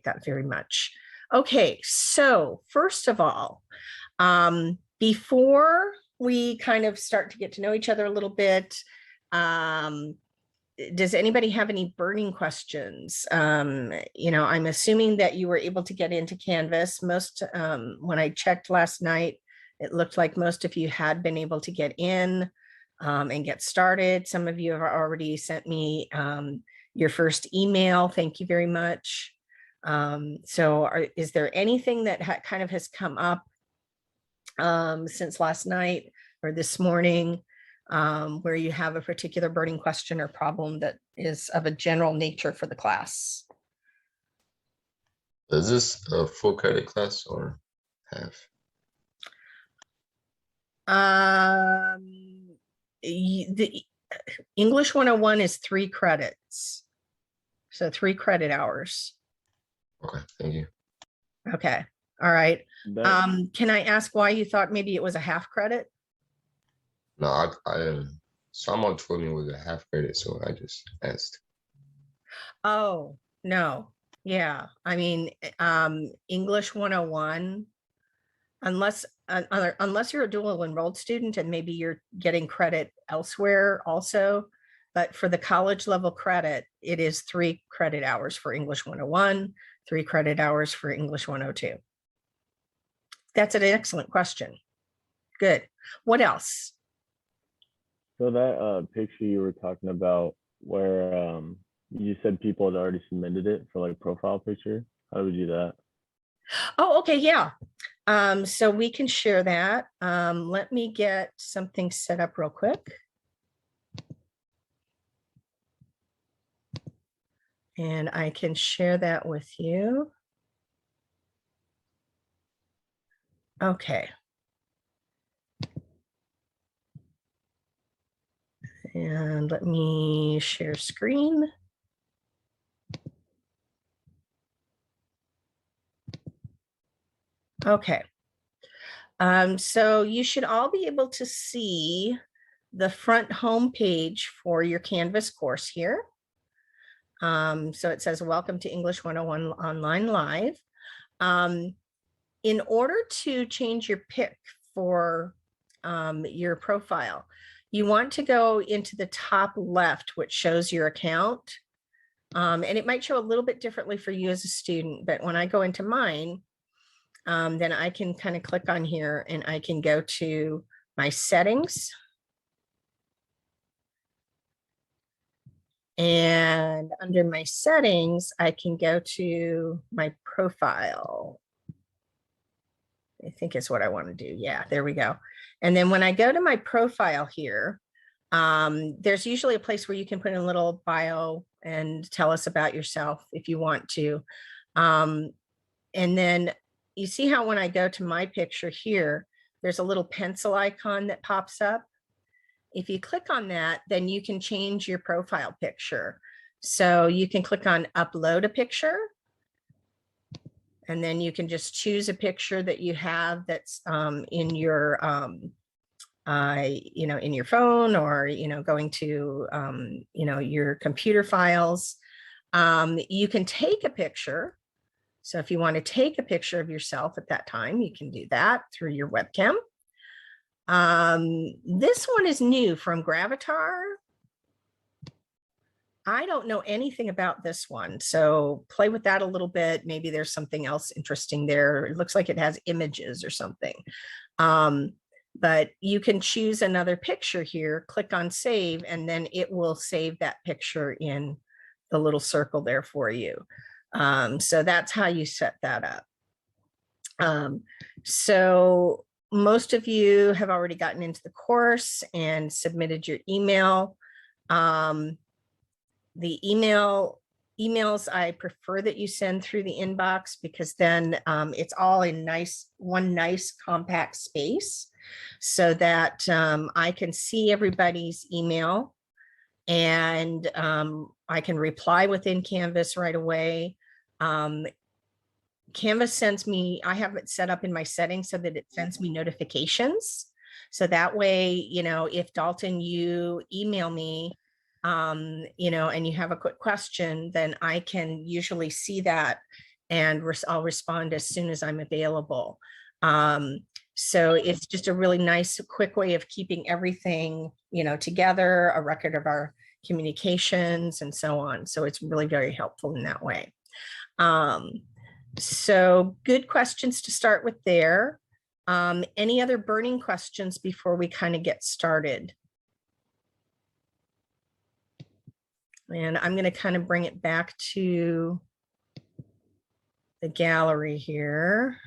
that very much. Okay, so first of all, before we kind of start to get to know each other a little bit, does anybody have any burning questions? I'm assuming that you were able to get into Canvas. Most, when I checked last night, it looked like most of you had been able to get in and get started. Some of you have already sent me your first email. Thank you very much. Is there anything that kind of has come up since last night or this morning where you have a particular burning question or problem that is of a general nature for the class? Is this a full credit class or half? The English 101 is 3 credits. So 3 credit hours. Okay, thank you. Okay. All right. Can I ask why you thought maybe it was a half credit? No, someone told me it was a half credit, so I just asked. Oh, no. Yeah. I mean, English 101, unless you're a dual enrolled student and maybe you're getting credit elsewhere also, but for the college level credit, it is 3 credit hours for English 101, 3 credit hours for English 102. That's an excellent question. Good. What else? So that picture you were talking about where you said people had already submitted it for like profile picture. How do we do that? Oh, okay. Yeah. So we can share that. Let me get something set up real quick. And I can share that with you. Okay. And let me share screen. Okay. So you should all be able to see the front home page for your Canvas course here. So it says, welcome to English 101 Online Live. In order to change your pic for your profile, you want to go into the top left, which shows your account. And it might show a little bit differently for you as a student, but when I go into mine, then I can kind of click on here and I can go to my settings. And under my settings, I can go to my profile. I think is what I want to do. Yeah, there we go. And then when I go to my profile here, there's usually a place where you can put in a little bio and tell us about yourself if you want to. And then you see how when I go to my picture here, there's a little pencil icon that pops up. If you click on that, then you can change your profile picture. So you can click on upload a picture. And then you can just choose a picture that you have that's in your, in your phone or, going to, your computer files. You can take a picture. So if you want to take a picture of yourself at that time, you can do that through your webcam. This one is new from Gravatar. I don't know anything about this one, so play with that a little bit. Maybe there's something else interesting there. It looks like it has images or something. But you can choose another picture here, click on save, and then it will save that picture in the little circle there for you. So that's how you set that up. So most of you have already gotten into the course and submitted your email. The emails, I prefer that you send through the inbox because then it's all in one nice compact space so that I can see everybody's email and I can reply within Canvas right away. Canvas sends me, I have it set up in my settings so that it sends me notifications. So that way, if Dalton, you email me, and you have a quick question, then I can usually see that and I'll respond as soon as I'm available. So it's just a really nice, quick way of keeping everything, together, a record of our communications and so on. So it's really very helpful in that way. So good questions to start with there. Any other burning questions before we kind of get started? And I'm going to kind of bring it back to the gallery here.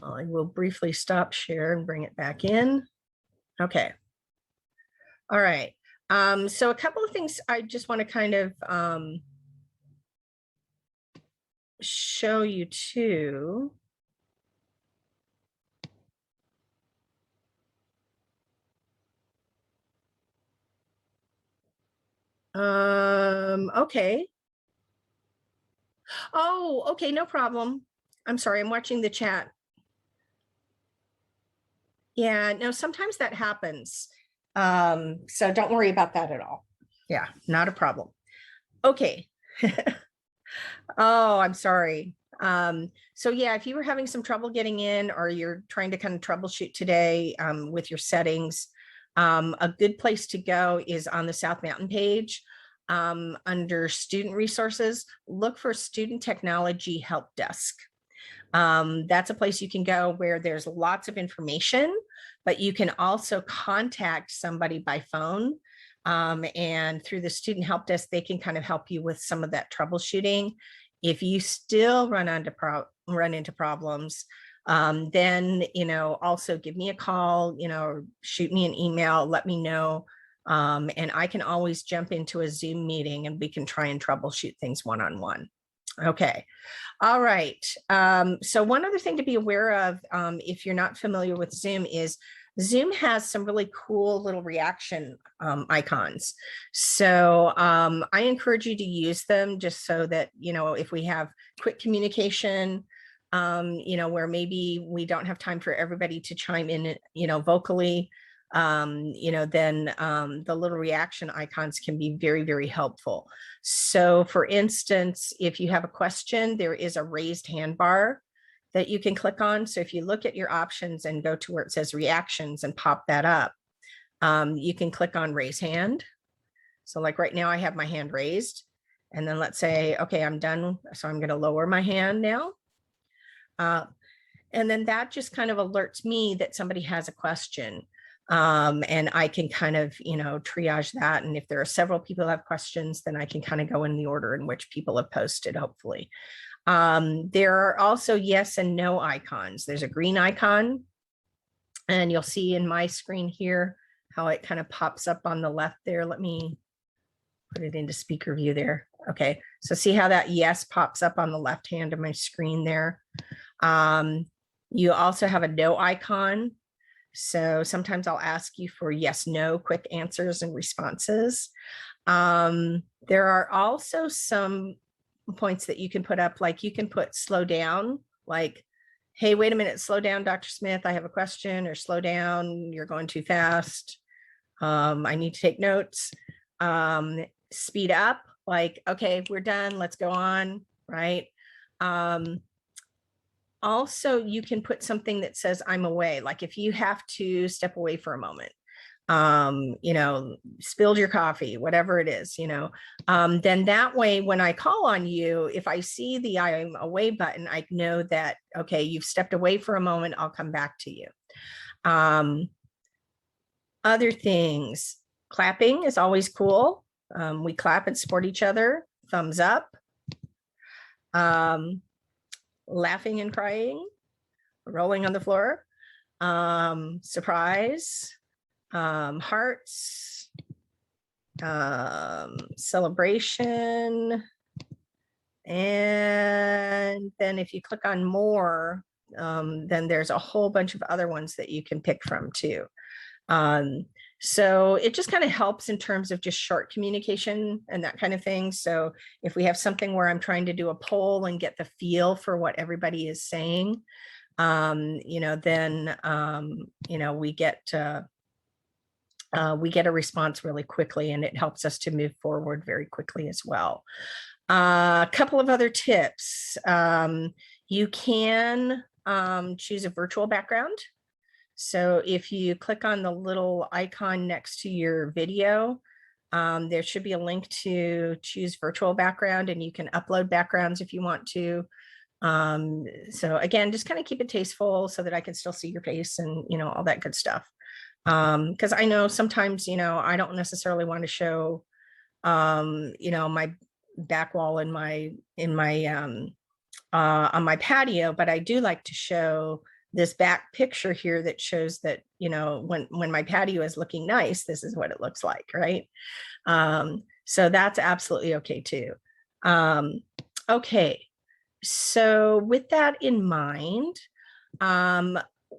I will briefly stop share and bring it back in. Okay. All right. So a couple of things I just want to kind of show you too. Okay. Oh, okay, no problem. I'm sorry, I'm watching the chat. Yeah, no, sometimes that happens. So don't worry about that at all. Yeah, not a problem. Okay. Oh, I'm sorry. So yeah, if you were having some trouble getting in or you're trying to kind of troubleshoot today with your settings, a good place to go is on the South Mountain page. Under student resources, look for Student Technology Help Desk. That's a place you can go where there's lots of information, but you can also contact somebody by phone. And through the Student Help Desk, they can kind of help you with some of that troubleshooting. If you still run into problems, then, also give me a call, shoot me an email, let me know. And I can always jump into a Zoom meeting and we can try and troubleshoot things one-on-one. Okay. All right. So one other thing to be aware of, if you're not familiar with Zoom, is Zoom has some really cool little reaction icons. So I encourage you to use them just so that, if we have quick communication, where maybe we don't have time for everybody to chime in, vocally, then the little reaction icons can be very, very helpful. So for instance, if you have a question, there is a raised hand bar that you can click on. So if you look at your options and go to where it says reactions and pop that up, you can click on raise hand. So like right now I have my hand raised, and then let's say, okay, I'm done. So I'm going to lower my hand now. And then that just kind of alerts me that somebody has a question. And I can kind of, triage that. And if there are several people who have questions, then I can kind of go in the order in which people have posted, hopefully. There are also yes and no icons. There's a green icon, and you'll see in my screen here how it kind of pops up on the left there. Let me put it into speaker view there. Okay, so see how that yes pops up on the left hand of my screen there. You also have a no icon. So sometimes I'll ask you for yes, no, quick answers and responses. There are also some points that you can put up, like you can put slow down, like, hey, wait a minute, slow down, Dr. Smith, I have a question, or slow down, you're going too fast. I need to take notes. Speed up, like, okay, we're done, let's go on, right? Also, you can put something that says I'm away, like if you have to step away for a moment, spilled your coffee, whatever it is, then that way, when I call on you, if I see the I'm away button, I know that, okay, you've stepped away for a moment, I'll come back to you. Other things, clapping is always cool. We clap and support each other, thumbs up. Laughing and crying, rolling on the floor, surprise, hearts, celebration. And then if you click on more, then there's a whole bunch of other ones that you can pick from too. So it just kind of helps in terms of just short communication and that kind of thing. So if we have something where I'm trying to do a poll and get the feel for what everybody is saying, then we get a response really quickly, and it helps us to move forward very quickly as well. A couple of other tips. You can choose a virtual background. So if you click on the little icon next to your video, there should be a link to choose virtual background, and you can upload backgrounds if you want to. So again, just kind of keep it tasteful so that I can still see your face and, all that good stuff. Because I know sometimes, I don't necessarily want to show, my back wall in my on my patio, but I do like to show this back picture here that shows that, when my patio is looking nice, this is what it looks like, right? So that's absolutely okay too. Okay, so with that in mind,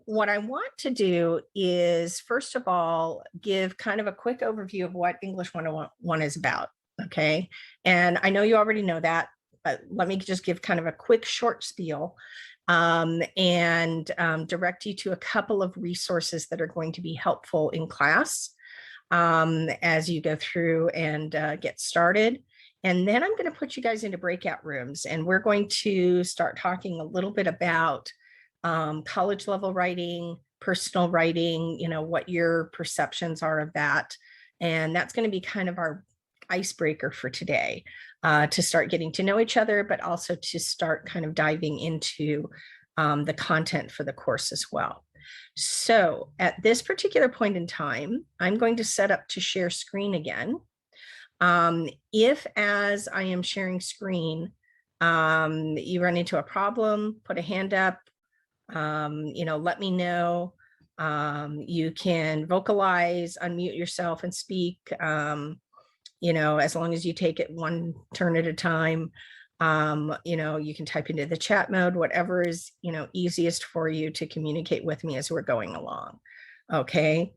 what I want to do is, first of all, give kind of a quick overview of what English 101 is about, okay? And I know you already know that, but let me just give kind of a quick short spiel and direct you to a couple of resources that are going to be helpful in class as you go through and get started. And then I'm going to put you guys into breakout rooms, and we're going to start talking a little bit about college level writing, personal writing, what your perceptions are of that. And that's going to be kind of our icebreaker for today, to start getting to know each other, but also to start kind of diving into the content for the course as well. So at this particular point in time, I'm going to set up to share screen again. If as I am sharing screen, you run into a problem, put a hand up, let me know. You can vocalize, unmute yourself and speak, as long as you take it one turn at a time. You can type into the chat mode, whatever is, easiest for you to communicate with me as we're going along. Okay.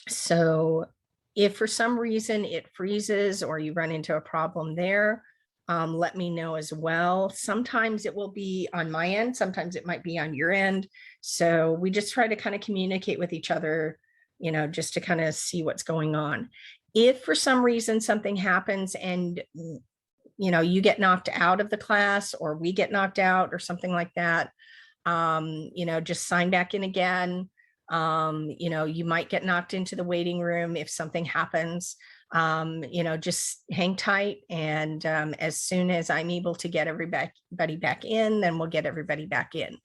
So if for some reason it freezes or you run into a problem there, let me know as well. Sometimes it will be on my end, sometimes it might be on your end. So we just try to kind of communicate with each other, just to kind of see what's going on. If for some reason something happens and, you get knocked out of the class, or we get knocked out or something like that, just sign back in again. You might get knocked into the waiting room if something happens. Just hang tight, and as soon as I'm able to get everybody back in, then we'll get everybody back in.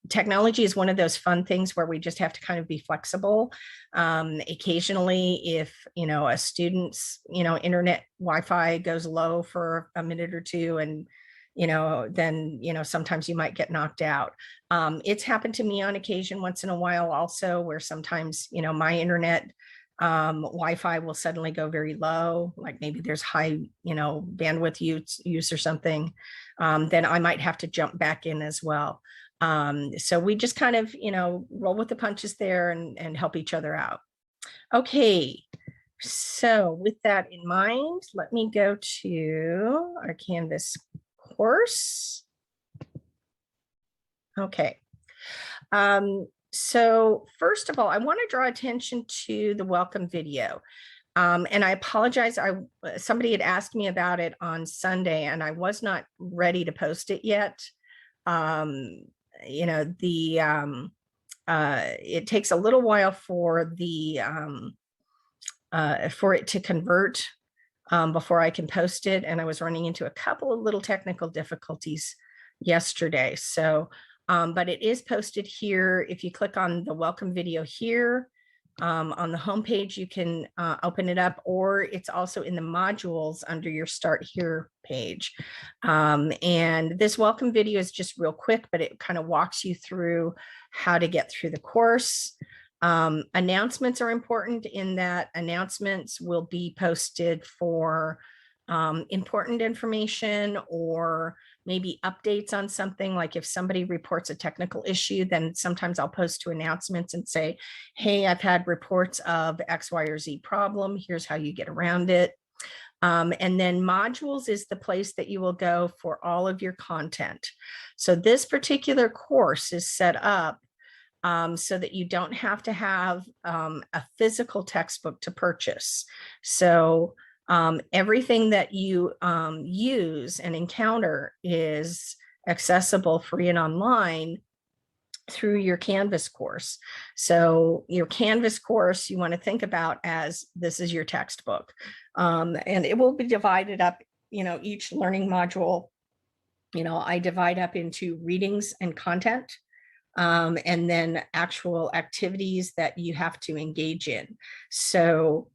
Technology is one of those fun things where we just have to kind of be flexible. Occasionally, if a student's internet Wi-Fi goes low for a minute or two, and then sometimes you might get knocked out. It's happened to me on occasion once in a while also, where sometimes my internet Wi-Fi will suddenly go very low, like maybe there's high bandwidth use or something. Then I might have to jump back in as well. So we just kind of roll with the punches there and help each other out. Okay, so with that in mind, let me go to our Canvas course. Okay. So first of all, I want to draw attention to the welcome video. And I apologize. Somebody had asked me about it on Sunday, and I was not ready to post it yet. It takes a little while for it to convert before I can post it, and I was running into a couple of little technical difficulties yesterday. So, but it is posted here. If you click on the welcome video here on the homepage, you can open it up, or it's also in the modules under your Start Here page. And this welcome video is just real quick, but it kind of walks you through how to get through the course. Announcements are important in that announcements will be posted for important information, or maybe updates on something. Like if somebody reports a technical issue, then sometimes I'll post to announcements and say, hey, I've had reports of X, Y, or Z problem. Here's how you get around it. And then modules is the place that you will go for all of your content. So this particular course is set up so that you don't have to have a physical textbook to purchase. So everything that you use and encounter is accessible, free, and online through your Canvas course. So your Canvas course, you want to think about as this is your textbook. And it will be divided up, each learning module, I divide up into readings and content, and then actual activities that you have to engage in. So,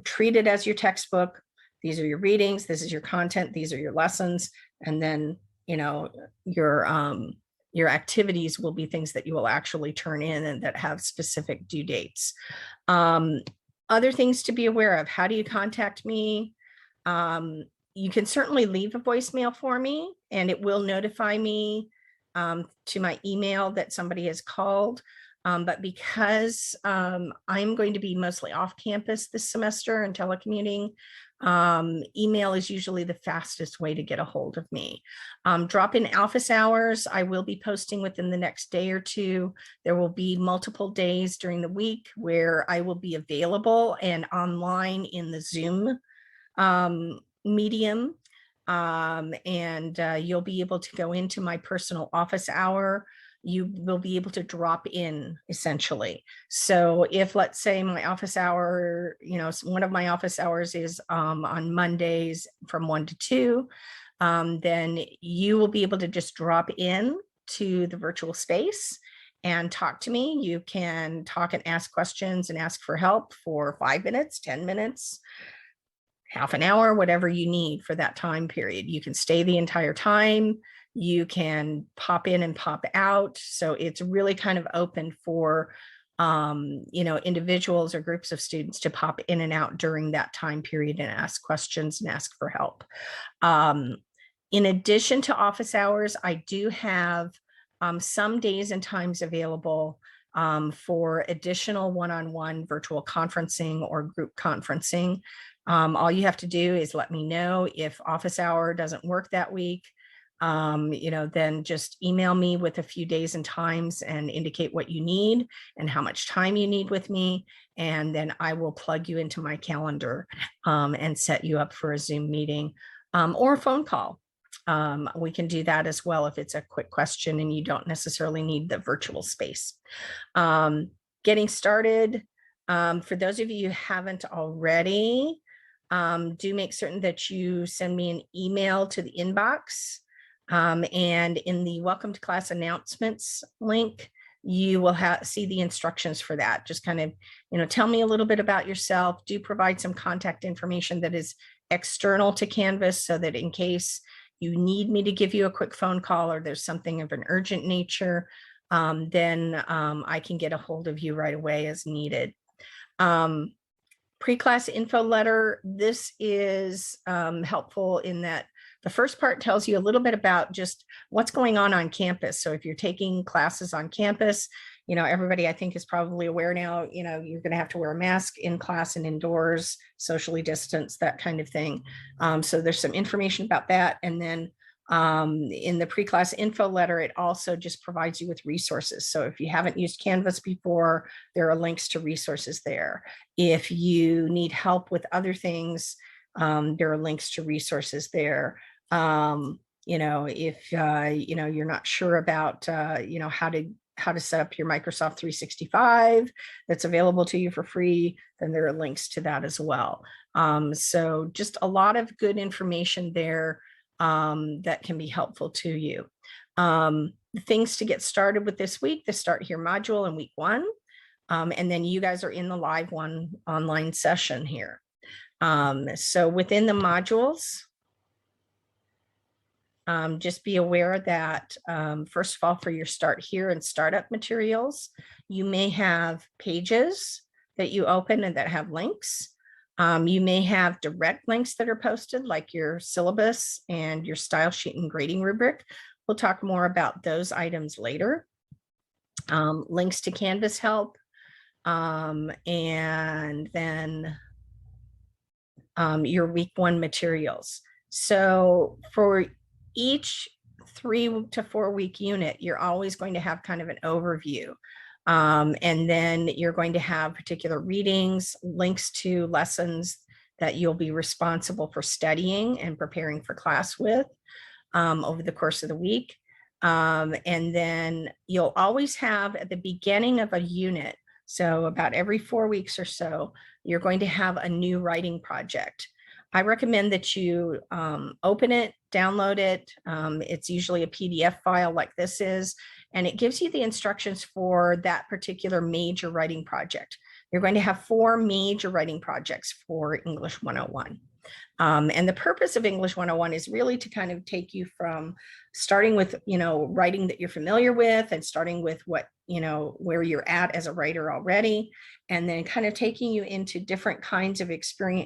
treat it as your textbook. These are your readings, this is your content, these are your lessons, and then, your activities will be things that you will actually turn in and that have specific due dates. Other things to be aware of: how do you contact me? You can certainly leave a voicemail for me, and it will notify me to my email that somebody has called. But because I'm going to be mostly off campus this semester and telecommuting, email is usually the fastest way to get a hold of me. Drop in office hours. I will be posting within the next day or two. There will be multiple days during the week where I will be available and online in the Zoom medium. And you'll be able to go into my personal office hour. You will be able to drop in essentially. So if, let's say, my office hour, one of my office hours is on Mondays from 1 to 2, then you will be able to just drop in to the virtual space and talk to me. You can talk and ask questions and ask for help for 5 minutes, 10 minutes, half an hour, whatever you need for that time period. You can stay the entire time. You can pop in and pop out. So it's really kind of open for, individuals or groups of students to pop in and out during that time period and ask questions and ask for help. In addition to office hours, I do have some days and times available for additional one-on-one virtual conferencing or group conferencing. All you have to do is let me know if office hour doesn't work that week. Then just email me with a few days and times and indicate what you need and how much time you need with me. And then I will plug you into my calendar and set you up for a Zoom meeting or a phone call. We can do that as well if it's a quick question and you don't necessarily need the virtual space. Getting started, for those of you who haven't already, do make certain that you send me an email to the inbox. And in the welcome to class announcements link, you will see the instructions for that. Just kind of, tell me a little bit about yourself. Do provide some contact information that is external to Canvas so that in case you need me to give you a quick phone call or there's something of an urgent nature, then I can get a hold of you right away as needed. Pre-class info letter. This is helpful in that the first part tells you a little bit about just what's going on campus. So if you're taking classes on campus, everybody I think is probably aware now, you're going to have to wear a mask in class and indoors, socially distanced, that kind of thing. So there's some information about that. And then in the pre-class info letter, it also just provides you with resources. So if you haven't used Canvas before, there are links to resources there. If you need help with other things, there are links to resources there. If you're not sure about how to set up your Microsoft 365 that's available to you for free, then there are links to that as well. So just a lot of good information there that can be helpful to you. Things to get started with this week: the Start Here module in week 1. And then you guys are in the live one online session here. So within the modules, just be aware that first of all, for your Start Here and startup materials, you may have pages that you open and that have links. You may have direct links that are posted, like your syllabus and your style sheet and grading rubric. We'll talk more about those items later. Links to Canvas help, and then your week 1 materials. So for each 3 to 4 week unit, you're always going to have kind of an overview. And then you're going to have particular readings, links to lessons that you'll be responsible for studying and preparing for class with over the course of the week. And then you'll always have at the beginning of a unit, so about every 4 weeks or so, you're going to have a new writing project. I recommend that you open it, download it. It's usually a PDF file like this is, and it gives you the instructions for that particular major writing project. You're going to have 4 major writing projects for English 101. And the purpose of English 101 is really to kind of take you from starting with, writing that you're familiar with and starting with what, where you're at as a writer already, and then kind of taking you into different kinds of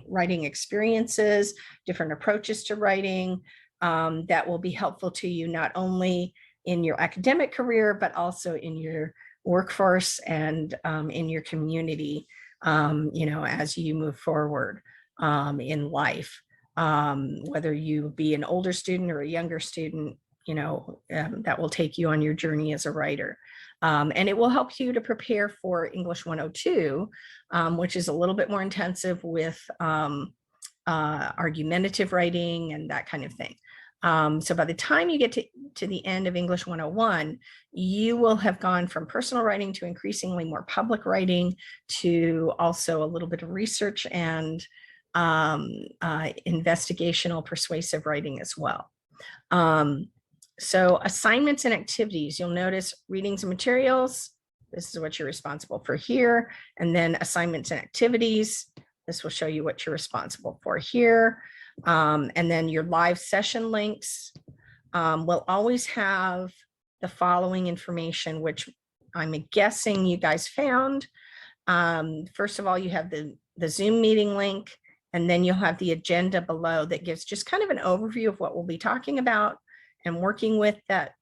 writing experiences, different approaches to writing that will be helpful to you, not only in your academic career, but also in your workforce and in your community, as you move forward in life, whether you be an older student or a younger student, that will take you on your journey as a writer. And it will help you to prepare for English 102, which is a little bit more intensive with argumentative writing and that kind of thing. So by the time you get to the end of English 101, you will have gone from personal writing to increasingly more public writing, to also a little bit of research and investigational persuasive writing as well. So assignments and activities, you'll notice readings and materials. This is what you're responsible for here. And then assignments and activities. This will show you what you're responsible for here. And then your live session links will always have the following information, which I'm guessing you guys found. First of all, you have the Zoom meeting link, and then you'll have the agenda below that gives just kind of an overview of what we'll be talking about and working with that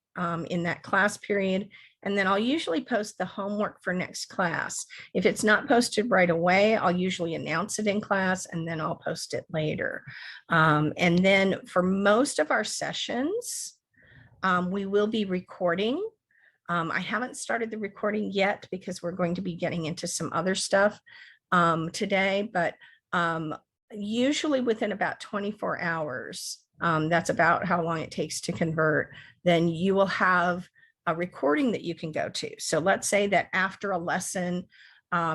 in that class period. And then I'll usually post the homework for next class. If it's not posted right away, I'll usually announce it in class and then I'll post it later. And then for most of our sessions, we will be recording. I haven't started the recording yet because we're going to be getting into some other stuff today, but usually within about 24 hours, that's about how long it takes to convert, then you will have a recording that you can go to. So let's say that after a lesson,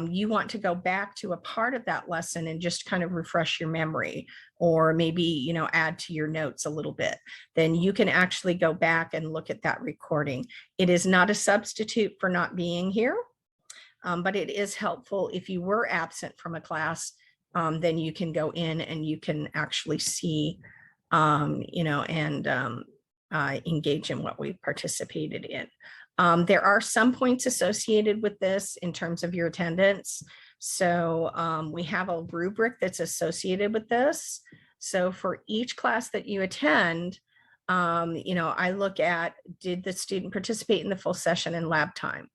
you want to go back to a part of that lesson and just kind of refresh your memory, or maybe, add to your notes a little bit, then you can actually go back and look at that recording. It is not a substitute for not being here, but it is helpful if you were absent from a class, then you can go in and you can actually see, engage in what we've participated in. There are some points associated with this in terms of your attendance. So we have a rubric that's associated with this. So for each class that you attend, I look at, did the student participate in the full session and lab time?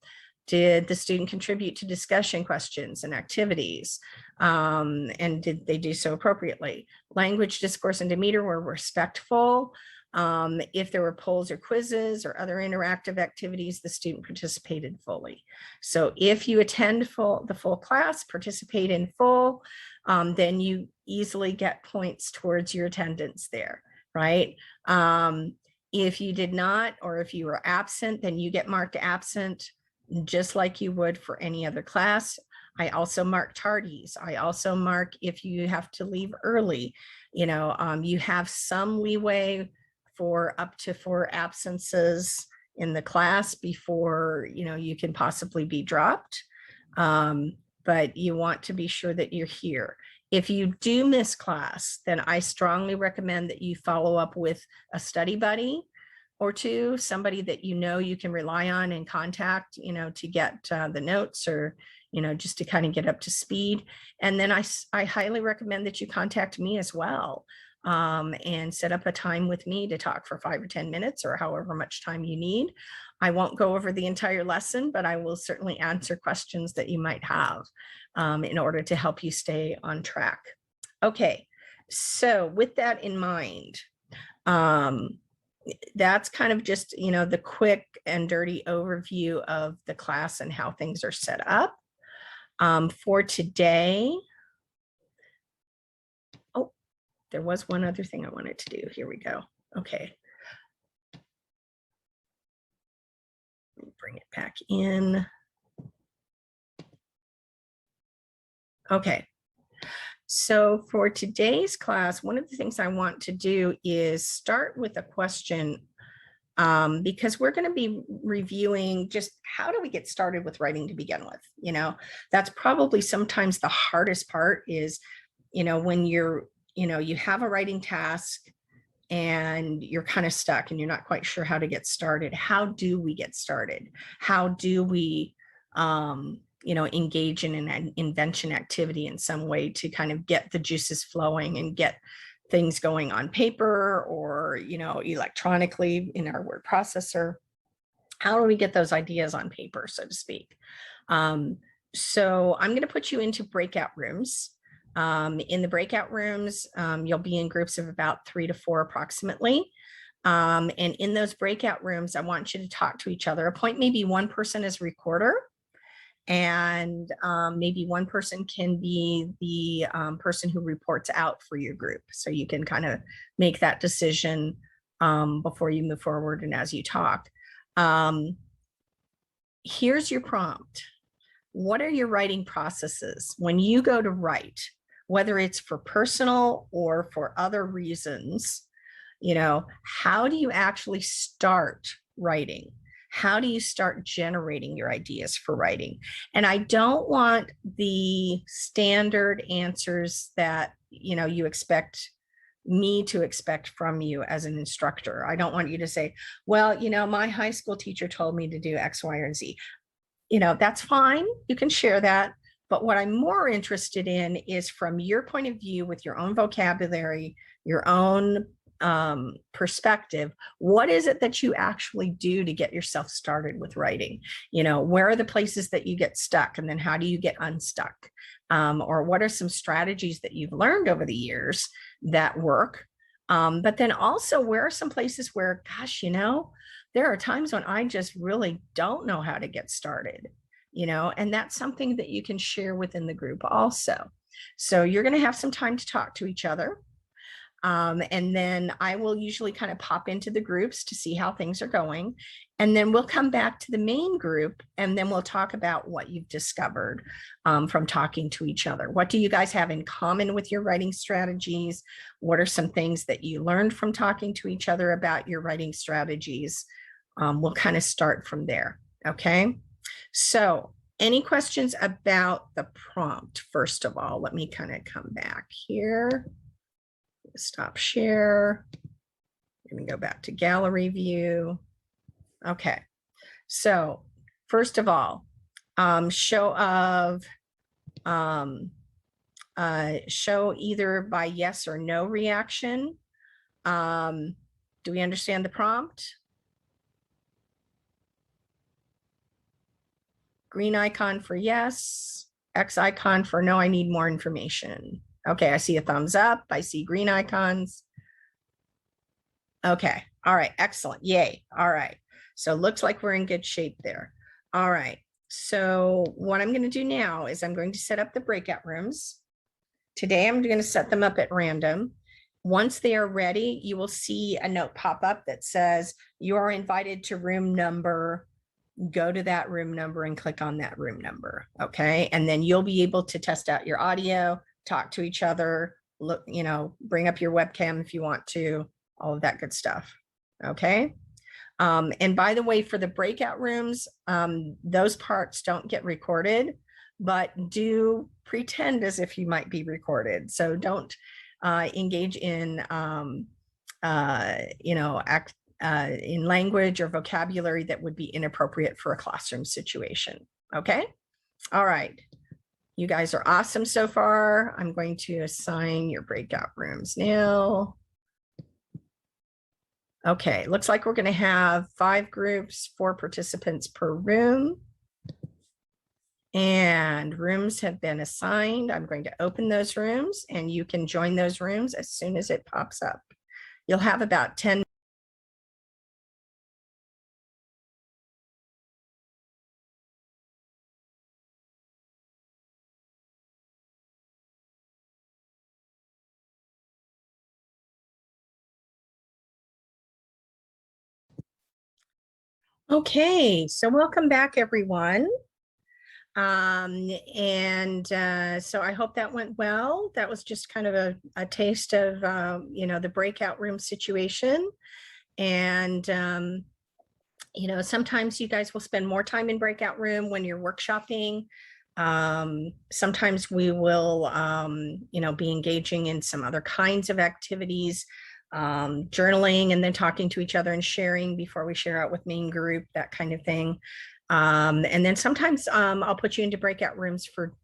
Did the student contribute to discussion questions and activities? And did they do so appropriately? Language, discourse, and demeanor were respectful. If there were polls or quizzes or other interactive activities, the student participated fully. So if you attend the full class, participate in full, then you easily get points towards your attendance there, right? If you did not, or if you were absent, then you get marked absent, just like you would for any other class. I also mark tardies. I also mark if you have to leave early. You have some leeway for up to 4 absences in the class before, you can possibly be dropped. But you want to be sure that you're here. If you do miss class, then I strongly recommend that you follow up with a study buddy or 2, somebody that you can rely on and contact, to get the notes, or, just to kind of get up to speed. And then I highly recommend that you contact me as well, and set up a time with me to talk for 5 or 10 minutes or however much time you need. I won't go over the entire lesson, but I will certainly answer questions that you might have in order to help you stay on track. Okay, so with that in mind, that's kind of just, the quick and dirty overview of the class and how things are set up. For today, oh, there was one other thing I wanted to do. Here we go. Okay. Let me bring it back in. Okay. So for today's class, one of the things I want to do is start with a question, because we're going to be reviewing just how do we get started with writing to begin with. That's probably sometimes the hardest part is, when you have a writing task and you're kind of stuck and you're not quite sure how to get started. How do we get started? How do we engage in an invention activity in some way to kind of get the juices flowing and get things going on paper or, electronically in our word processor? How do we get those ideas on paper, so to speak? So I'm going to put you into breakout rooms. In the breakout rooms, you'll be in groups of about 3 to 4 approximately. And in those breakout rooms, I want you to talk to each other. Appoint maybe one person as recorder, and maybe one person can be the person who reports out for your group. So you can kind of make that decision before you move forward and as you talk. Here's your prompt. What are your writing processes when you go to write, whether it's for personal or for other reasons? How do you actually start writing? How do you start generating your ideas for writing? And I don't want the standard answers that, you expect me to expect from you as an instructor. I don't want you to say, well, my high school teacher told me to do X, Y, or Z. That's fine. You can share that. But what I'm more interested in is from your point of view with your own vocabulary, your own perspective, what is it that you actually do to get yourself started with writing? Where are the places that you get stuck, and then how do you get unstuck? Or what are some strategies that you've learned over the years that work? But then also, where are some places where, gosh, there are times when I just really don't know how to get started, and that's something that you can share within the group also. So you're going to have some time to talk to each other. And then I will usually kind of pop into the groups to see how things are going. And then we'll come back to the main group, and then we'll talk about what you've discovered from talking to each other. What do you guys have in common with your writing strategies? What are some things that you learned from talking to each other about your writing strategies? We'll kind of start from there. Okay. So any questions about the prompt? First of all, let me kind of come back here. Stop share. Let me go back to gallery view. Okay. So first of all, show either by yes or no reaction. Do we understand the prompt? Green icon for yes, X icon for no, I need more information. Okay, I see a thumbs up. I see green icons. Okay, all right, excellent, yay. All right, so looks like we're in good shape there. All right, so what I'm gonna do now is I'm going to set up the breakout rooms. Today, I'm gonna set them up at random. Once they are ready, you will see a note pop up that says you are invited to room number. Go to that room number and click on that room number, okay? And then you'll be able to test out your audio, talk to each other, look, bring up your webcam if you want to, all of that good stuff, okay? And by the way, for the breakout rooms, those parts don't get recorded, but do pretend as if you might be recorded. So don't engage in, in language or vocabulary that would be inappropriate for a classroom situation. Okay. All right. You guys are awesome so far. I'm going to assign your breakout rooms now. Okay. Looks like we're going to have 5 groups, 4 participants per room. And rooms have been assigned. I'm going to open those rooms, and you can join those rooms as soon as it pops up. You'll have about 10 Okay, so welcome back, everyone. So I hope that went well. That was just kind of a taste of, the breakout room situation. And, sometimes you guys will spend more time in breakout room when you're workshopping. Sometimes we will, be engaging in some other kinds of activities, journaling and then talking to each other and sharing before we share out with main group, that kind of thing. And then sometimes I'll put you into breakout rooms for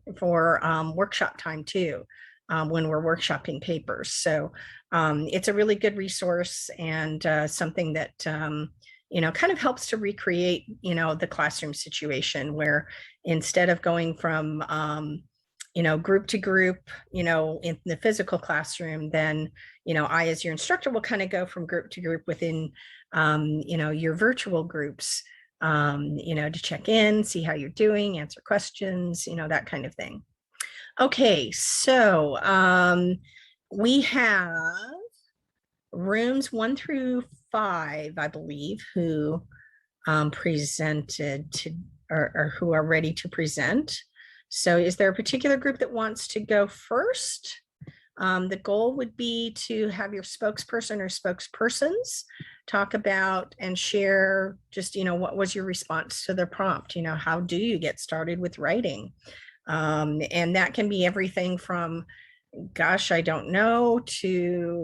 workshop time too, when we're workshopping papers. So it's a really good resource and something that kind of helps to recreate the classroom situation where instead of going from group to group in the physical classroom, then I as your instructor will kind of go from group to group within your virtual groups, to check in, see how you're doing, answer questions, that kind of thing. Okay, so we have rooms 1 through 5, I believe, who presented to or who are ready to present. So is there a particular group that wants to go first? The goal would be to have your spokesperson or spokespersons talk about and share just, what was your response to the prompt? How do you get started with writing? And that can be everything from, gosh, I don't know, to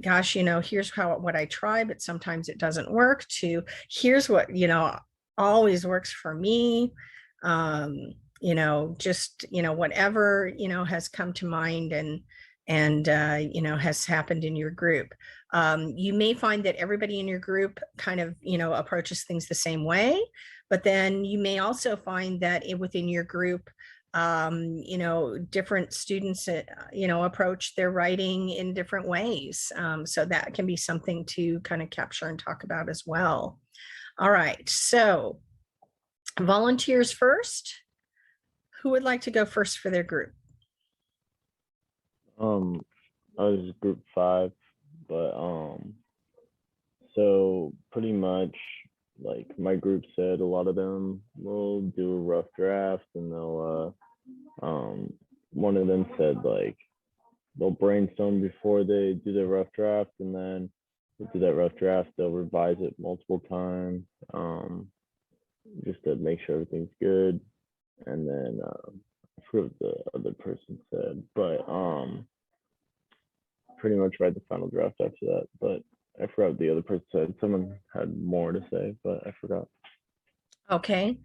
gosh, here's what I try, but sometimes it doesn't work, to here's what, always works for me. Just, whatever, has come to mind and has happened in your group. You may find that everybody in your group kind of, approaches things the same way, but then you may also find that within your group, different students, approach their writing in different ways. So that can be something to kind of capture and talk about as well. All right, so volunteers first. Who would like to go first for their group? I was group 5, but so pretty much like my group said, a lot of them will do a rough draft, and they'll one of them said like they'll brainstorm before they do the rough draft, and then do that rough draft, they'll revise it multiple times, just to make sure everything's good. And then I forget what the other person said, but pretty much write the final draft after that. But I forgot what the other person said. Someone had more to say, but I forgot. Okay.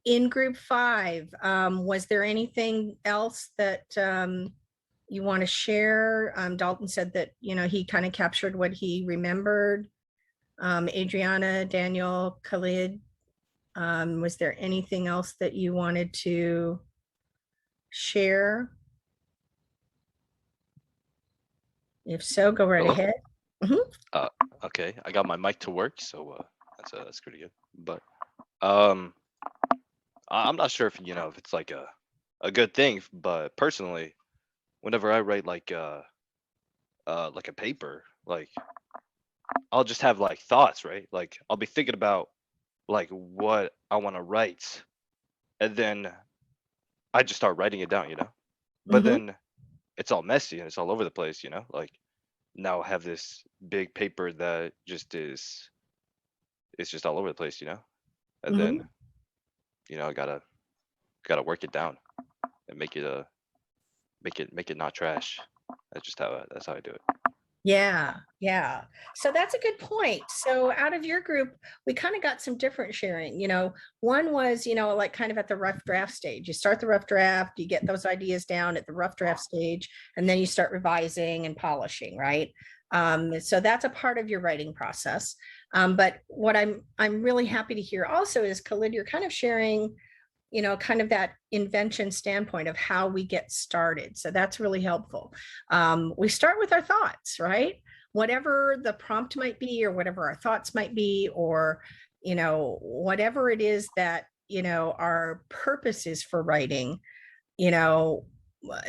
In group 5, was there anything else that you want to share? Dalton said that, he kind of captured what he remembered. Adriana, Daniel, Khalid, was there anything else that you wanted to share? If so, go right ahead. Okay, I got my mic to work, so that's pretty good. But I'm not sure if if it's like a good thing, but personally, whenever I write like a paper, like I'll just have like thoughts, right? Like I'll be thinking about like what I want to write, and then I just start writing it down, But then it's all messy and it's all over the place, Like now I have this big paper that just it's just all over the place, And then I gotta work it down and make it not trash. That's how I do it. Yeah. So that's a good point. So out of your group, we kind of got some different sharing. One was, like kind of at the rough draft stage. You start the rough draft, you get those ideas down at the rough draft stage, and then you start revising and polishing, right? So that's a part of your writing process. But what I'm really happy to hear also is, Khalid, you're kind of sharing kind of that invention standpoint of how we get started. So that's really helpful. We start with our thoughts, right? Whatever the prompt might be, or whatever our thoughts might be, or, whatever it is that, our purpose is for writing,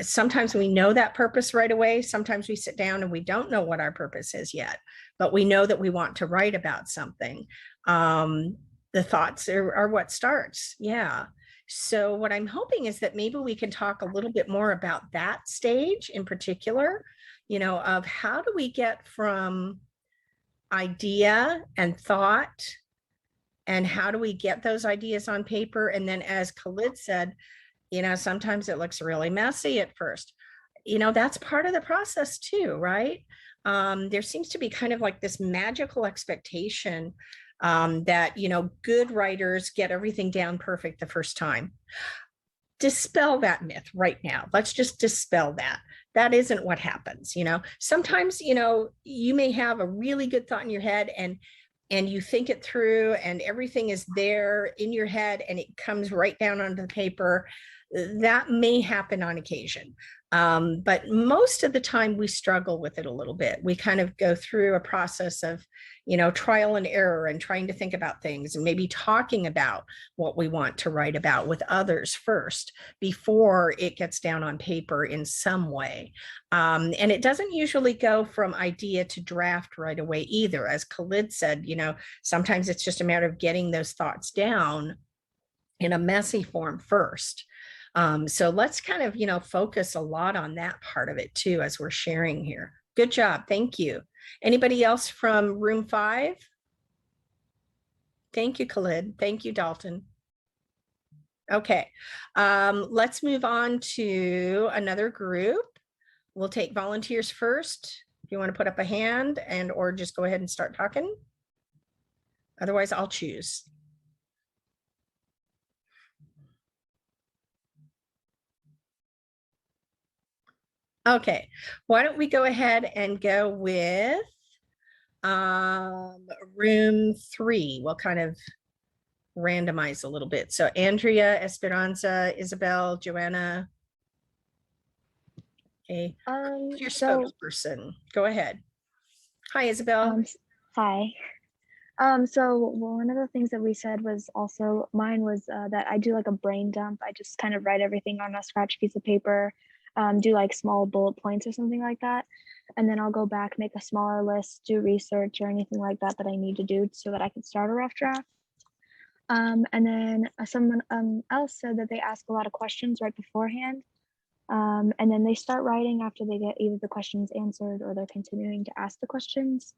sometimes we know that purpose right away. Sometimes we sit down and we don't know what our purpose is yet, but we know that we want to write about something. The thoughts are what starts. Yeah. So what I'm hoping is that maybe we can talk a little bit more about that stage in particular, of how do we get from idea and thought, and how do we get those ideas on paper? And then, as Khalid said, sometimes it looks really messy at first. That's part of the process too, right? There seems to be kind of like this magical expectation that, good writers get everything down perfect the first time. Dispel that myth right now. Let's just dispel that. That isn't what happens. Sometimes, you may have a really good thought in your head, and you think it through, and everything is there in your head, and it comes right down onto the paper. That may happen on occasion. But most of the time we struggle with it a little bit. We kind of go through a process of, trial and error, and trying to think about things, and maybe talking about what we want to write about with others first before it gets down on paper in some way. And it doesn't usually go from idea to draft right away either. As Khalid said, sometimes it's just a matter of getting those thoughts down in a messy form first. So let's kind of, focus a lot on that part of it too, as we're sharing here. Good job. Thank you. Anybody else from room 5? Thank you, Khalid. Thank you, Dalton. Okay, let's move on to another group. We'll take volunteers first. If you want to put up a hand or just go ahead and start talking. Otherwise, I'll choose. Okay, why don't we go ahead and go with room 3. We'll kind of randomize a little bit. So Andrea, Esperanza, Isabel, Joanna. Okay, who's your spokesperson? Go ahead. Hi, Isabel. Hi. So one of the things that we said was also, mine was that I do like a brain dump. I just kind of write everything on a scratch piece of paper, do like small bullet points or something like that. And then I'll go back, make a smaller list, do research or anything like that that I need to do so that I can start a rough draft. And then someone else said that they ask a lot of questions right beforehand. And then they start writing after they get either the questions answered or they're continuing to ask the questions.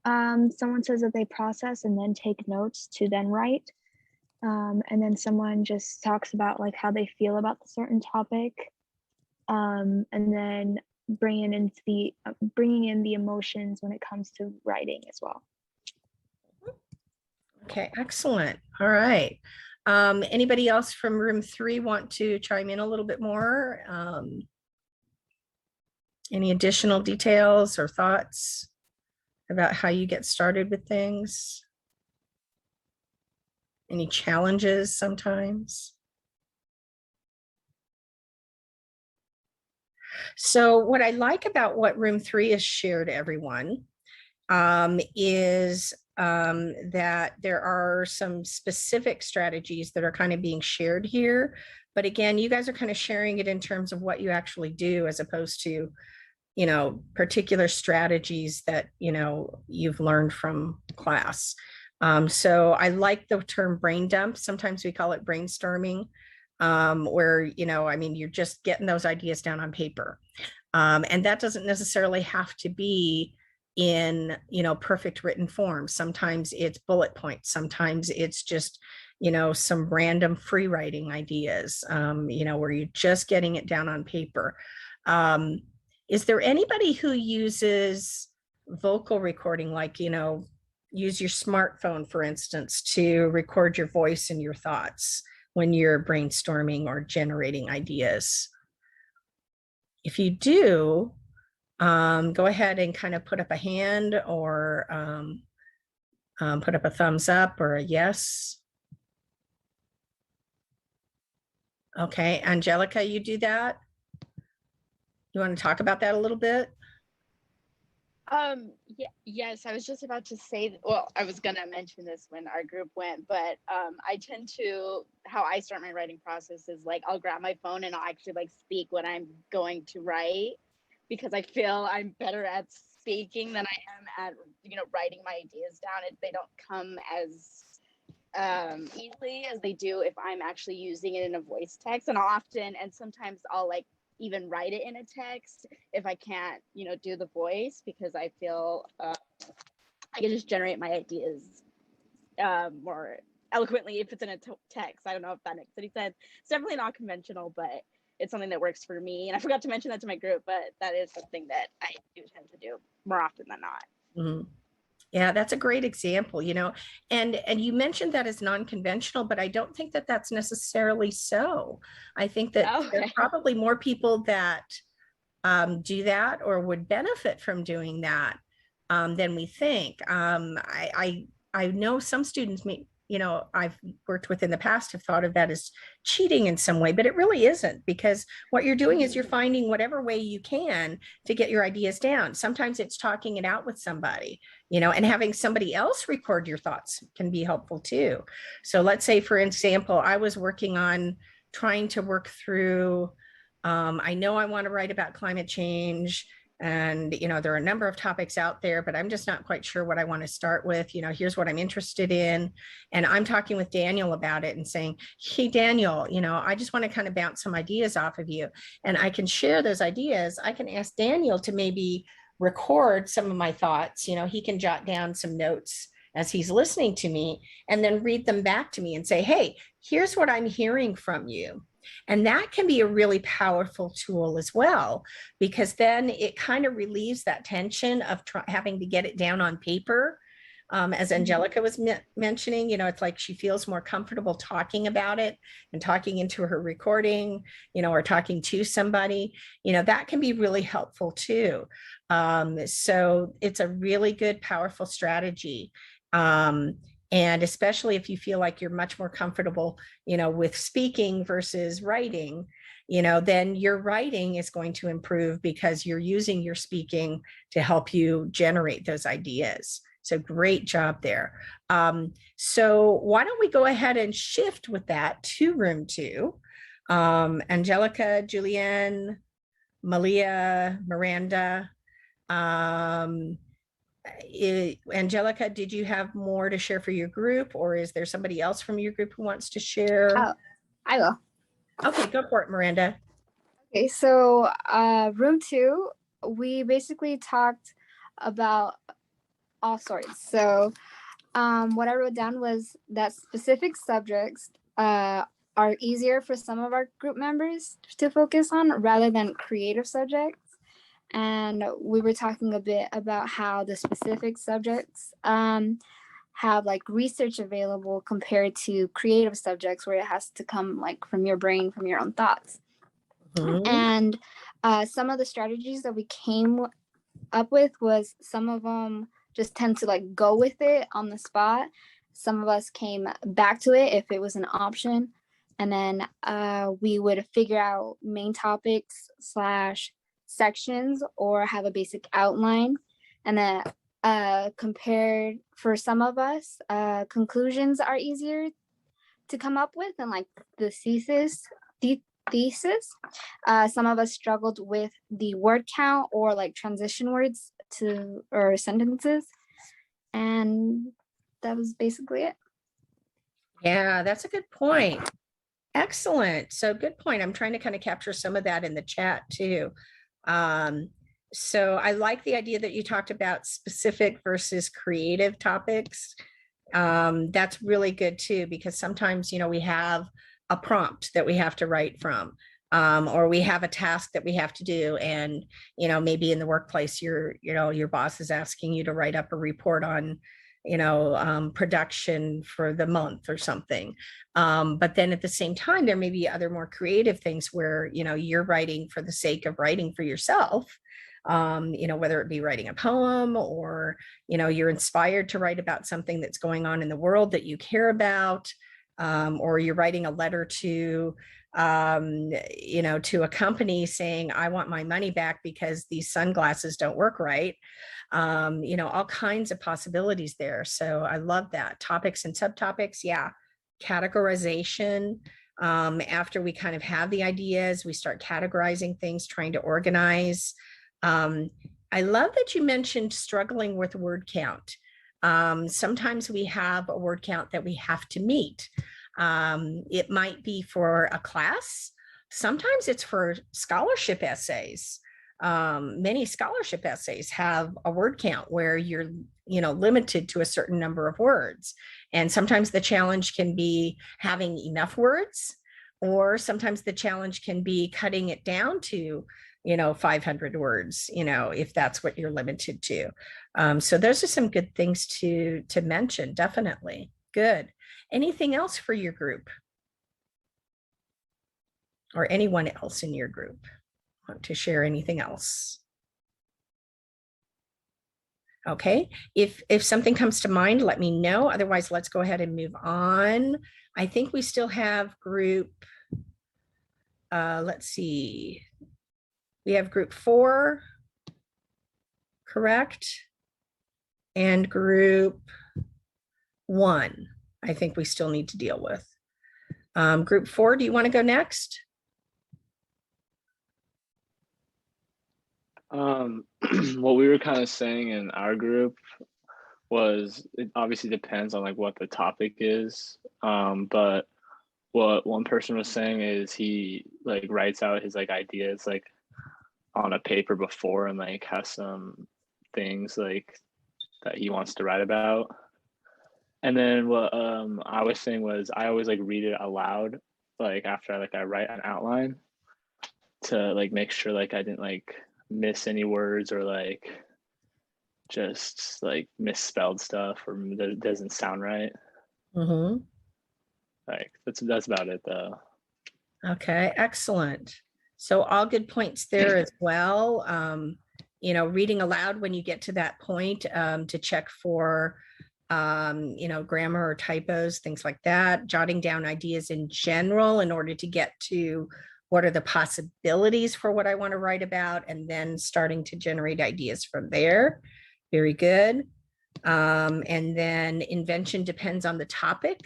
Someone says that they process and then take notes to then write. And then someone just talks about like how they feel about the certain topic. And then bringing in the emotions when it comes to writing as well. Okay, excellent. All right. Anybody else from room 3 want to chime in a little bit more? Any additional details or thoughts about how you get started with things? Any challenges sometimes? So what I like about what room 3 has shared, everyone, is that there are some specific strategies that are kind of being shared here. But again, you guys are kind of sharing it in terms of what you actually do, as opposed to, particular strategies that, you've learned from class. So I like the term brain dump. Sometimes we call it brainstorming, where, you're just getting those ideas down on paper. And that doesn't necessarily have to be in, perfect written form. Sometimes it's bullet points. Sometimes it's just, some random free writing ideas, where you're just getting it down on paper. Is there anybody who uses vocal recording, like, use your smartphone, for instance, to record your voice and your thoughts when you're brainstorming or generating ideas? If you do, go ahead and kind of put up a hand or put up a thumbs up or a yes. Okay, Angelica, you do that? You want to talk about that a little bit? Yeah, yes, I was just about to say, well, I was gonna mention this when our group went, but I tend to, how I start my writing process is like, I'll grab my phone and I'll actually like speak what I'm going to write. because I feel I'm better at speaking than I am at, writing my ideas down. They don't come as easily as they do if I'm actually using it in a voice text. And sometimes I'll like even write it in a text if I can't, do the voice, because I feel I can just generate my ideas more eloquently if it's in a text. I don't know if that makes any sense. It's definitely not conventional, but it's something that works for me. And I forgot to mention that to my group, but that is something that I do tend to do more often than not. Mhm. Yeah, that's a great example, and you mentioned that as non-conventional, but I don't think that that's necessarily so. I think that there are probably more people that do that or would benefit from doing that than we think. I know some students may, I've worked with in the past have thought of that as cheating in some way, but it really isn't, because what you're doing is you're finding whatever way you can to get your ideas down. Sometimes it's talking it out with somebody, and having somebody else record your thoughts can be helpful too. So let's say, for example, I was working on trying to work through, I know I want to write about climate change, and there are a number of topics out there, but I'm just not quite sure what I want to start with. Here's what I'm interested in, and I'm talking with Daniel about it and saying, hey Daniel, I just want to kind of bounce some ideas off of you, and I can share those ideas. I can ask Daniel to maybe record some of my thoughts. He can jot down some notes as he's listening to me, and then read them back to me and say, hey, here's what I'm hearing from you. And that can be a really powerful tool as well, because then it kind of relieves that tension of having to get it down on paper. As Angelica was mentioning, it's like she feels more comfortable talking about it and talking into her recording, or talking to somebody, that can be really helpful too. So it's a really good, powerful strategy. And especially if you feel like you're much more comfortable, with speaking versus writing, then your writing is going to improve because you're using your speaking to help you generate those ideas. So great job there. So why don't we go ahead and shift with that to room 2? Angelica, Julianne, Malia, Miranda. Angelica, did you have more to share for your group, or is there somebody else from your group who wants to share? I will. Okay, go for it, Miranda. Okay, so room 2, we basically talked about all sorts. So what I wrote down was that specific subjects are easier for some of our group members to focus on rather than creative subjects. And we were talking a bit about how the specific subjects have like research available compared to creative subjects where it has to come like from your brain, from your own thoughts. And some of the strategies that we came up with was, some of them just tend to like go with it on the spot. Some of us came back to it if it was an option. And then we would figure out main topics / sections or have a basic outline. And then compared for some of us, conclusions are easier to come up with, and like the thesis. Some of us struggled with the word count or like transition words or sentences. And that was basically it. Yeah, that's a good point. Excellent. So good point. I'm trying to kind of capture some of that in the chat too. So I like the idea that you talked about specific versus creative topics. That's really good too, because sometimes, we have a prompt that we have to write from, or we have a task that we have to do. And, maybe in the workplace, your boss is asking you to write up a report on, production for the month or something. But then at the same time, there may be other more creative things where, you're writing for the sake of writing for yourself. Whether it be writing a poem, or, you're inspired to write about something that's going on in the world that you care about, or you're writing a letter to, to a company saying, I want my money back because these sunglasses don't work right. All kinds of possibilities there. So I love that. Topics and subtopics. Yeah. Categorization. After we kind of have the ideas, we start categorizing things, trying to organize. I love that you mentioned struggling with word count. Sometimes we have a word count that we have to meet. It might be for a class. Sometimes it's for scholarship essays. Many scholarship essays have a word count where you're, limited to a certain number of words. And sometimes the challenge can be having enough words, or sometimes the challenge can be cutting it down to 500 words, if that's what you're limited to. So those are some good things to mention. Definitely. Good. Anything else for your group? Or anyone else in your group want to share anything else? Okay, if something comes to mind, let me know. Otherwise, let's go ahead and move on. I think we still have group, let's see. We have group 4, correct? And group 1, I think we still need to deal with. Group 4, do you want to go next? What we were kind of saying in our group was it obviously depends on like what the topic is. But what one person was saying is he like writes out his like ideas like on a paper before and like has some things like that he wants to write about. And then what I was saying was I always like read it aloud like after I write an outline to like make sure like I didn't like miss any words or like just like misspelled stuff or that doesn't sound right. Mm-hmm. Like that's about it though. Okay, excellent. So all good points there as well. Reading aloud when you get to that point to check for, grammar or typos, things like that. Jotting down ideas in general in order to get to what are the possibilities for what I want to write about, and then starting to generate ideas from there. Very good. And then invention depends on the topic.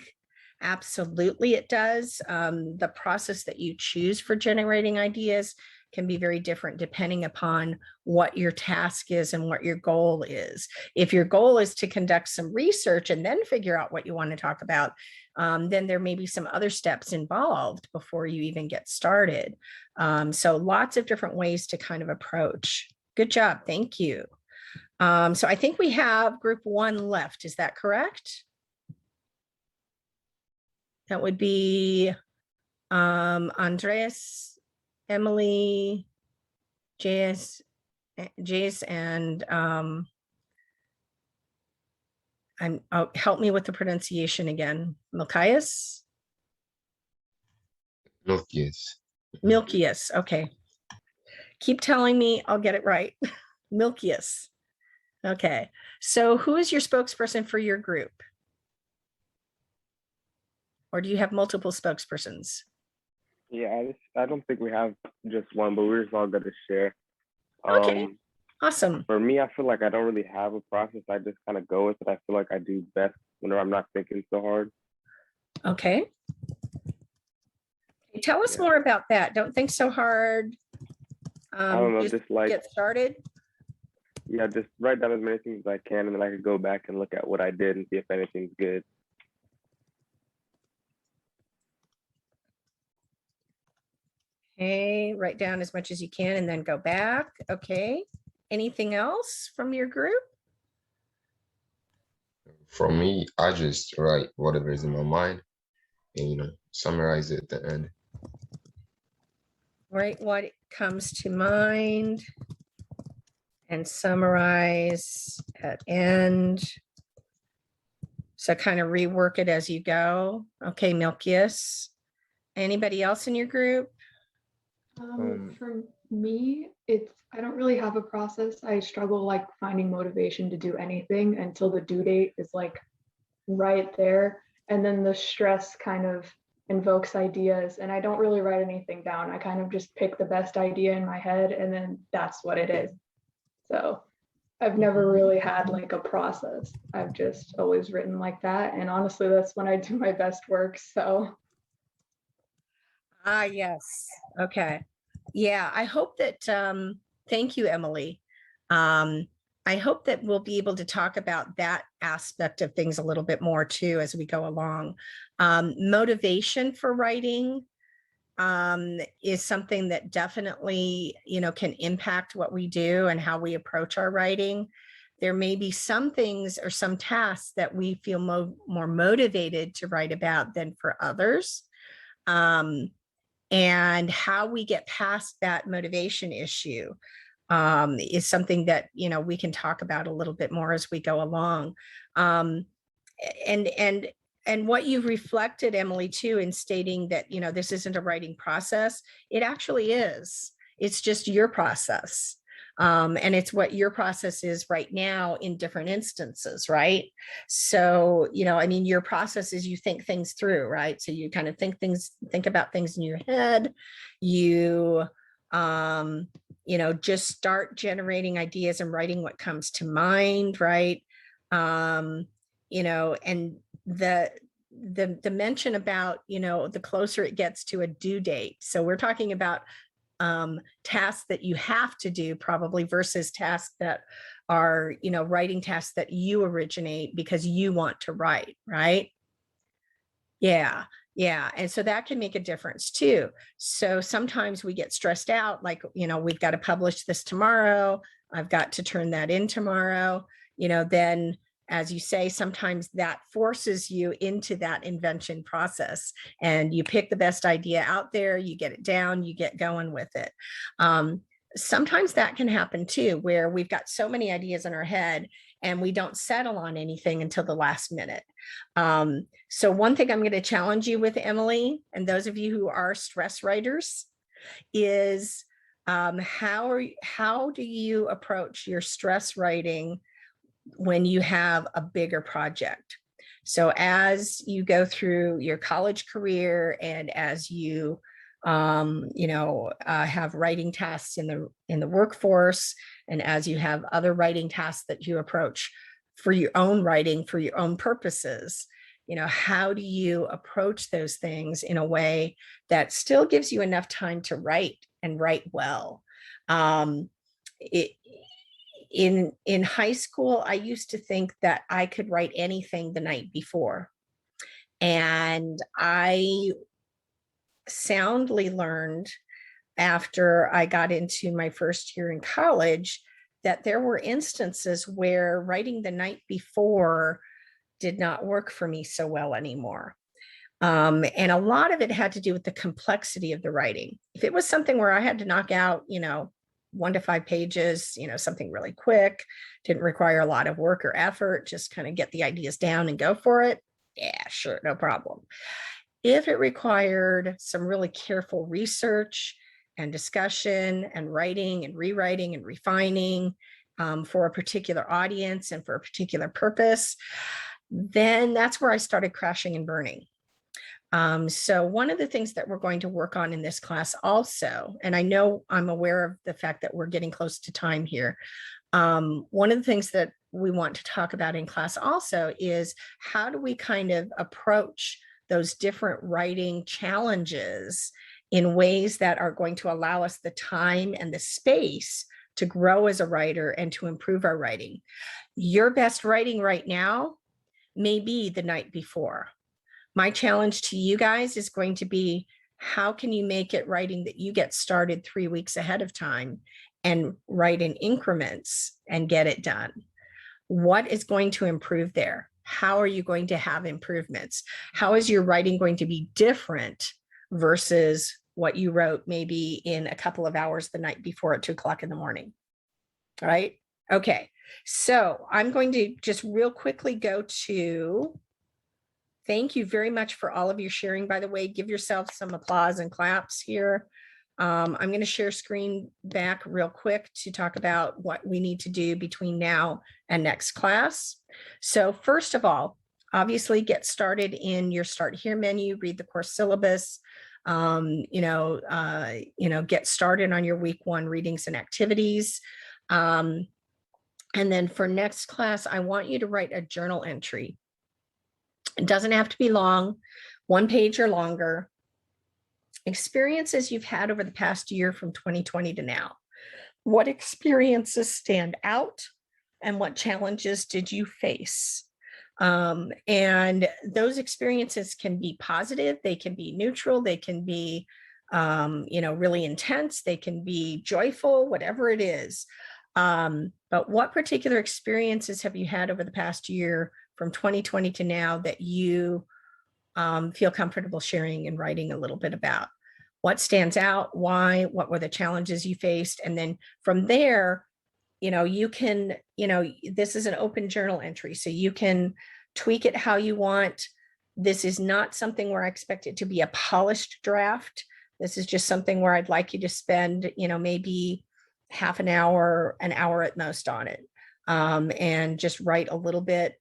Absolutely, it does. The process that you choose for generating ideas can be very different depending upon what your task is and what your goal is. If your goal is to conduct some research and then figure out what you want to talk about, then there may be some other steps involved before you even get started. So lots of different ways to kind of approach. Good job. Thank you. So I think we have group 1 left. Is that correct? That would be Andres, Emily, Jace, and help me with the pronunciation again. Milkias? Milkias. Milkias. Okay. Keep telling me, I'll get it right. Milkias. Okay. So who is your spokesperson for your group? Or do you have multiple spokespersons? Yeah, I don't think we have just one, but we're just all going to share. Okay, awesome. For me, I feel like I don't really have a process. I just kind of go with it. I feel like I do best whenever I'm not thinking so hard. Okay. Tell us more about that. Don't think so hard. I don't know, just like get started. Yeah, just write down as many things as I can, and then I could go back and look at what I did and see if anything's good. Okay, write down as much as you can and then go back. Okay. Anything else from your group? For me, I just write whatever is in my mind and summarize it at the end. Write what comes to mind and summarize at end. So kind of rework it as you go. Okay, Milkias. Anybody else in your group? For me, I don't really have a process. I struggle like finding motivation to do anything until the due date is like right there. And then the stress kind of invokes ideas, and I don't really write anything down. I kind of just pick the best idea in my head, and then that's what it is. So I've never really had like a process. I've just always written like that. And honestly, that's when I do my best work. So yes. Okay. Yeah, I hope that Thank you, Emily. I hope that we'll be able to talk about that aspect of things a little bit more too as we go along. Motivation for writing is something that definitely, can impact what we do and how we approach our writing. There may be some things or some tasks that we feel more motivated to write about than for others. And how we get past that motivation issue is something that, we can talk about a little bit more as we go along. And what you've reflected, Emily, too, in stating that, this isn't a writing process, it actually is. It's just your process. And it's what your process is right now in different instances, right? So, your process is you think things through, right? So you kind of think about things in your head. You, just start generating ideas and writing what comes to mind, right? And the mention about, the closer it gets to a due date. So we're talking about tasks that you have to do probably versus tasks that are, writing tasks that you originate because you want to write, right? Yeah. Yeah. And so that can make a difference too. So sometimes we get stressed out, like, we've got to publish this tomorrow. I've got to turn that in tomorrow, then as you say, sometimes that forces you into that invention process and you pick the best idea out there, you get it down, you get going with it. Sometimes that can happen too, where we've got so many ideas in our head and we don't settle on anything until the last minute. So one thing I'm going to challenge you with, Emily, and those of you who are stress writers, is how do you approach your stress writing when you have a bigger project? So as you go through your college career and as you have writing tasks in the workforce, and as you have other writing tasks that you approach for your own writing, for your own purposes, how do you approach those things in a way that still gives you enough time to write and write well? In high school, I used to think that I could write anything the night before. And I soundly learned after I got into my first year in college that there were instances where writing the night before did not work for me so well anymore. And a lot of it had to do with the complexity of the writing. If it was something where I had to knock out, 1 to 5 pages, something really quick, didn't require a lot of work or effort, just kind of get the ideas down and go for it. Yeah, sure, no problem. If it required some really careful research and discussion and writing and rewriting and refining for a particular audience and for a particular purpose, then that's where I started crashing and burning. So one of the things that we're going to work on in this class also, and I know I'm aware of the fact that we're getting close to time here. One of the things that we want to talk about in class also is how do we kind of approach those different writing challenges in ways that are going to allow us the time and the space to grow as a writer and to improve our writing. Your best writing right now may be the night before. My challenge to you guys is going to be, how can you make it writing that you get started 3 weeks ahead of time and write in increments and get it done? What is going to improve there? How are you going to have improvements? How is your writing going to be different versus what you wrote maybe in a couple of hours the night before at 2 o'clock in the morning? All right. Okay. So I'm going to just real quickly go to, thank you very much for all of your sharing, by the way. Give yourself some applause and claps here. I'm going to share screen back real quick to talk about what we need to do between now and next class. So first of all, obviously get started in your Start Here menu, read the course syllabus, get started on your week 1 readings and activities. And then for next class, I want you to write a journal entry. It doesn't have to be long, 1 page or longer. Experiences you've had over the past year from 2020 to now. what experiences stand out and what challenges did you face? And those experiences can be positive, they can be neutral, they can be, really intense, they can be joyful, whatever it is. But what particular experiences have you had over the past year from 2020 to now that you feel comfortable sharing and writing a little bit about? What stands out? Why? What were the challenges you faced? And then from there, you can, this is an open journal entry, so you can tweak it how you want. This is not something where I expect it to be a polished draft. This is just something where I'd like you to spend, maybe half an hour at most on it, and just write a little bit,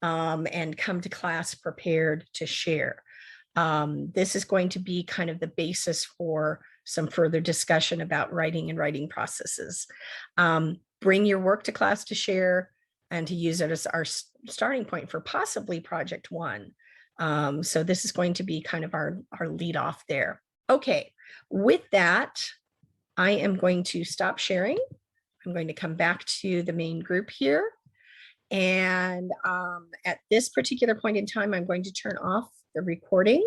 and come to class prepared to share. This is going to be kind of the basis for some further discussion about writing and writing processes. Bring your work to class to share and to use it as our starting point for possibly project one. So this is going to be kind of our lead off there. Okay, with that, I am going to stop sharing. I'm going to come back to the main group here. And at this particular point in time, I'm going to turn off the recording.